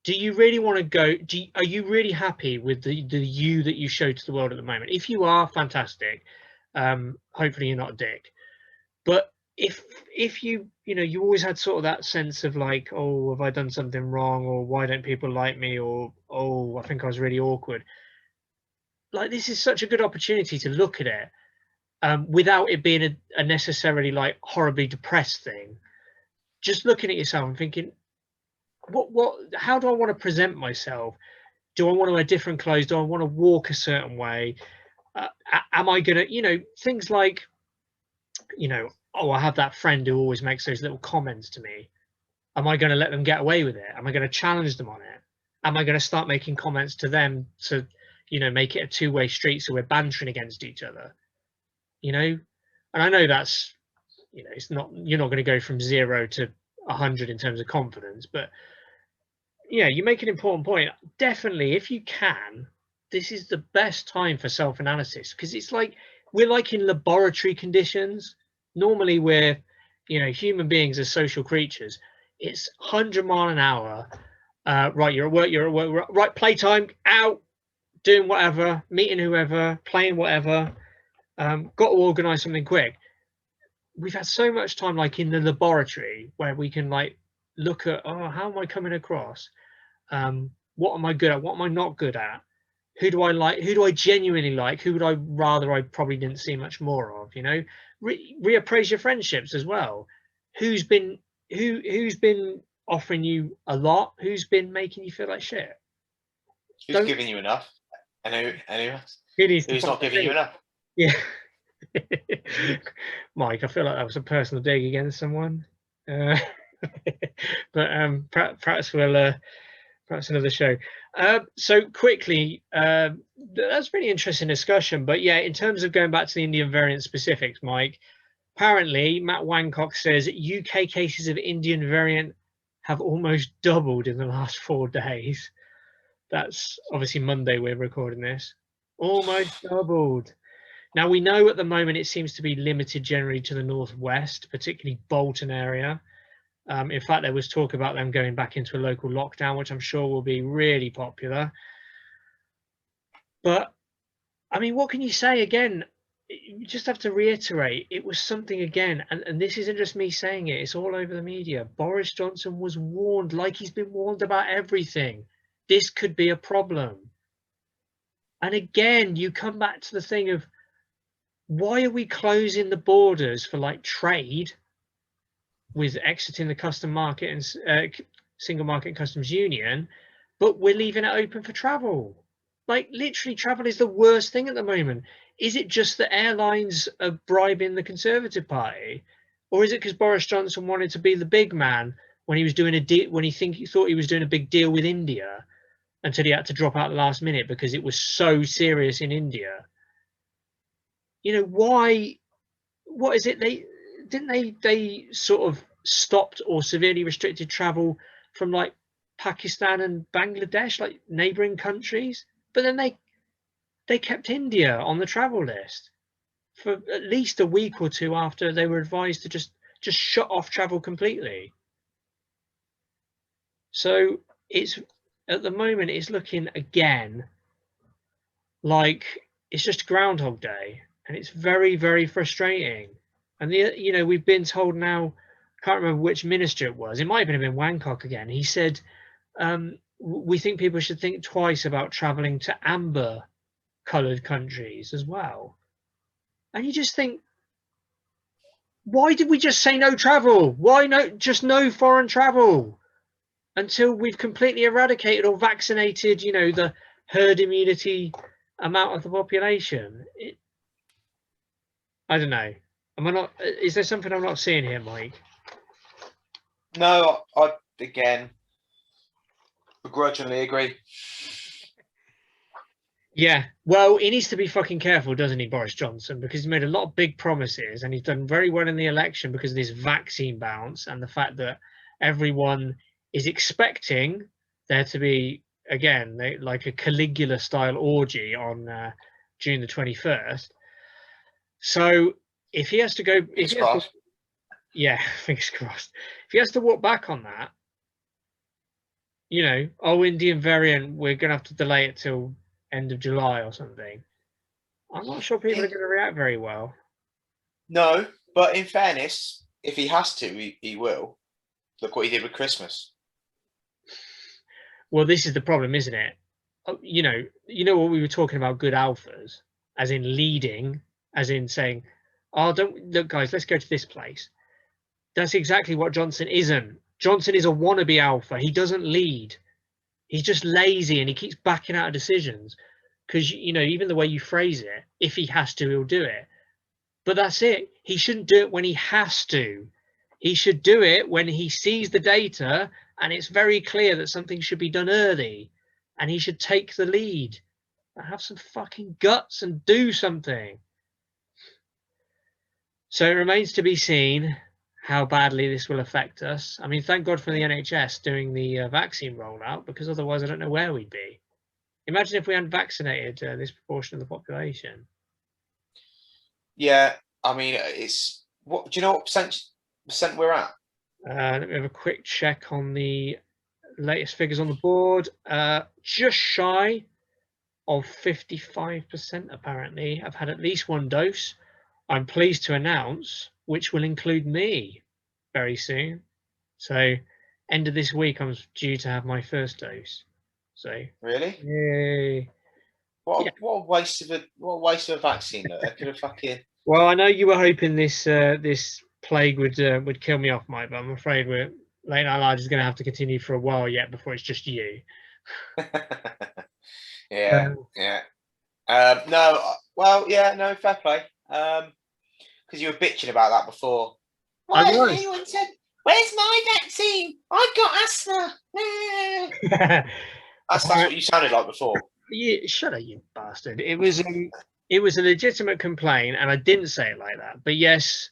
do you really want to go? Are you really happy with the you that you show to the world at the moment? If you are, fantastic. Hopefully you're not a dick. But if you always had sort of that sense of like, oh, have I done something wrong, or why don't people like me, or oh, I think I was really awkward. Like, this is such a good opportunity to look at it without it being a necessarily like horribly depressed thing. Just looking at yourself and thinking, how do I want to present myself? Do I want to wear different clothes? Do I want to walk a certain way? Am I gonna, things like, oh, I have that friend who always makes those little comments to me. Am I going to let them get away with it? Am I going to challenge them on it? Am I going to start making comments to them to, make it a two-way street so we're bantering against each other? And I know that's, it's not, you're not going to go from 0 to 100 in terms of confidence, but you make an important point. Definitely, if you can, this is the best time for self-analysis, because it's like we're like in laboratory conditions. Normally we're, human beings are social creatures. It's 100 mile an hour. Right, you're at work, right, playtime, out, doing whatever, meeting whoever, playing whatever, got to organize something quick. We've had so much time like in the laboratory where we can like look at, oh, how am I coming across? What am I good at? What am I not good at? Who do I like? Who do I genuinely like? Who would I rather I probably didn't see much more of? You know, reappraise your friendships as well. Who's been who's been offering you a lot? Who's been making you feel like shit? Who's Don't giving you enough? And who needs to who's not giving you enough? Yeah. Mike, I feel like that was a personal dig against someone. But perhaps we'll perhaps another show. So quickly, that's really interesting discussion. But yeah, in terms of going back to the Indian variant specifics, Mike, apparently Matt Wancock says UK cases of Indian variant have almost doubled in the last 4 days. That's obviously Monday we're recording this. Almost doubled. Now, we know at the moment it seems to be limited generally to the northwest, particularly Bolton area. In fact, there was talk about them going back into a local lockdown, which I'm sure will be really popular. But, I mean, what can you say again? You just have to reiterate, it was something again, and this isn't just me saying it, it's all over the media. Boris Johnson was warned, like he's been warned about everything. This could be a problem. And again, you come back to the thing of, why are we closing the borders for like trade with exiting the custom market and single market customs union, but we're leaving it open for travel? Like, literally, travel is the worst thing at the moment. Is it just that airlines are bribing the Conservative Party, or is it because Boris Johnson wanted to be the big man when he was doing a deal, when he thought he was doing a big deal with India, until he had to drop out last minute because it was so serious in India? You know, why? What is it? They sort of stopped or severely restricted travel from like Pakistan and Bangladesh, like neighboring countries, but then they kept India on the travel list for at least a week or two after they were advised to just shut off travel completely. So it's, at the moment, it's looking again like it's just Groundhog Day, and it's very, very frustrating. And we've been told now, can't remember which minister it was. It might have been Wancock again. He said, we think people should think twice about traveling to amber-coloured countries as well. And you just think, why did we just say no travel? Why just no foreign travel until we've completely eradicated or vaccinated, the herd immunity amount of the population? I don't know. Is there something I'm not seeing here, Mike? No, I again begrudgingly agree. Yeah, well, he needs to be fucking careful, doesn't he, Boris Johnson? Because he's made a lot of big promises, and he's done very well in the election because of this vaccine bounce and the fact that everyone is expecting there to be, again, like a Caligula-style orgy on June the 21st. So if he has to go, yeah, fingers crossed. If he has to walk back on that, Indian variant, we're going to have to delay it till end of July or something. I'm not sure people are going to react very well. No, but in fairness, if he has to, he will. Look what he did with Christmas. Well, this is the problem, isn't it? You know what we were talking about, good alphas, as in leading, as in saying, oh, don't look, guys, let's go to this place. That's exactly what Johnson isn't. Johnson is a wannabe alpha. He doesn't lead. He's just lazy, and he keeps backing out of decisions because, even the way you phrase it, if he has to, he'll do it. But that's it. He shouldn't do it when he has to. He should do it when he sees the data and it's very clear that something should be done early, and he should take the lead. Have some fucking guts and do something. So it remains to be seen how badly this will affect us. I mean, thank God for the NHS doing the vaccine rollout, because otherwise I don't know where we'd be. Imagine if we hadn't vaccinated this proportion of the population. Yeah, I mean, it's what? Do you know what percent we're at? Let me have a quick check on the latest figures on the board. Just shy of 55%, apparently. I've had at least one dose. I'm pleased to announce, which will include me very soon. So end of this week, I'm due to have my first dose. So, Really? yay. What Yeah. what a waste of a vaccine. Look, they could have fucking. Well, I know you were hoping this this plague would kill me off, Mike, but I'm afraid we're Late Night Large is going to have to continue for a while yet before it's just you. Yeah, Um, yeah. No, well, yeah, no, fair play. Because you were bitching about that before. I Why hasn't was. anyone said, "Where's my vaccine? I've got asthma." That's what you sounded like before. Shut up, you bastard! It was a legitimate complaint, and I didn't say it like that. But yes,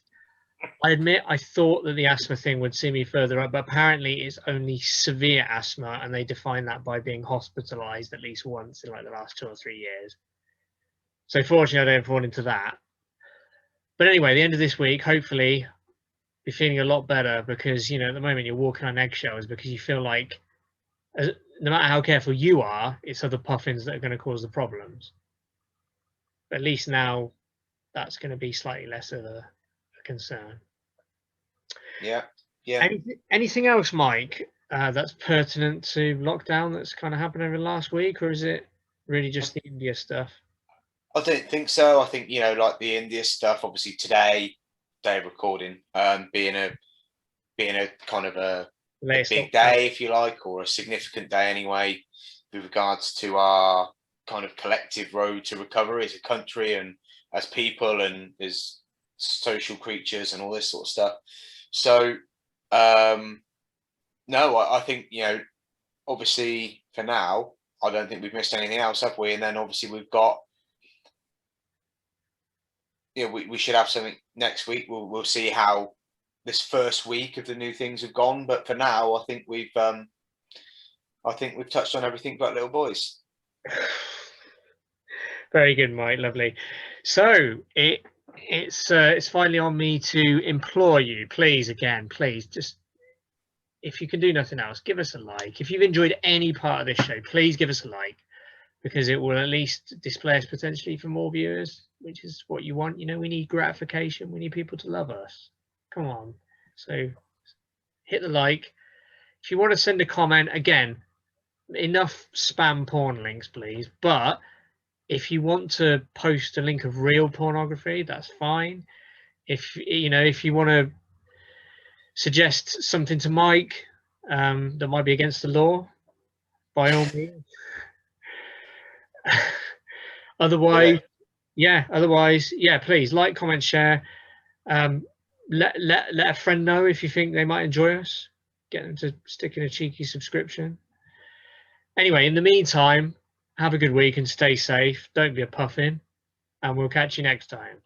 I admit I thought that the asthma thing would see me further up, but apparently it's only severe asthma, and they define that by being hospitalised at least once in like the last 2 or 3 years. So fortunately, I don't fall into that. But anyway, the end of this week, hopefully, be feeling a lot better because at the moment you're walking on eggshells because you feel like no matter how careful you are, it's other puffins that are going to cause the problems. But at least now that's going to be slightly less of a concern. Yeah, yeah. Anything else, Mike, that's pertinent to lockdown that's kind of happened over the last week, or is it really just the India stuff? I don't think so. I think like the India stuff. Obviously, today, day of recording, being a kind of a big day, if you like, or a significant day anyway, with regards to our kind of collective road to recovery as a country and as people and as social creatures and all this sort of stuff. So, no, I think obviously for now, I don't think we've missed anything else, have we? And then obviously we've got. We should have something next week. We'll see how this first week of the new things have gone. But for now, I think we've touched on everything but little boys. Very good, Mike. Lovely. So it's finally on me to implore you, please, just if you can do nothing else, give us a like. If you've enjoyed any part of this show, please give us a like because it will at least display us potentially for more viewers, which is what you want. We need gratification. We need people to love us. Come on. So hit the like. If you want to send a comment, again, enough spam porn links, please. But if you want to post a link of real pornography, that's fine. If you want to suggest something to Mike that might be against the law, by all means. Otherwise, please like, comment, share. Let a friend know if you think they might enjoy us. Get them to stick in a cheeky subscription. Anyway, in the meantime, have a good week and stay safe. Don't be a puffin, and we'll catch you next time.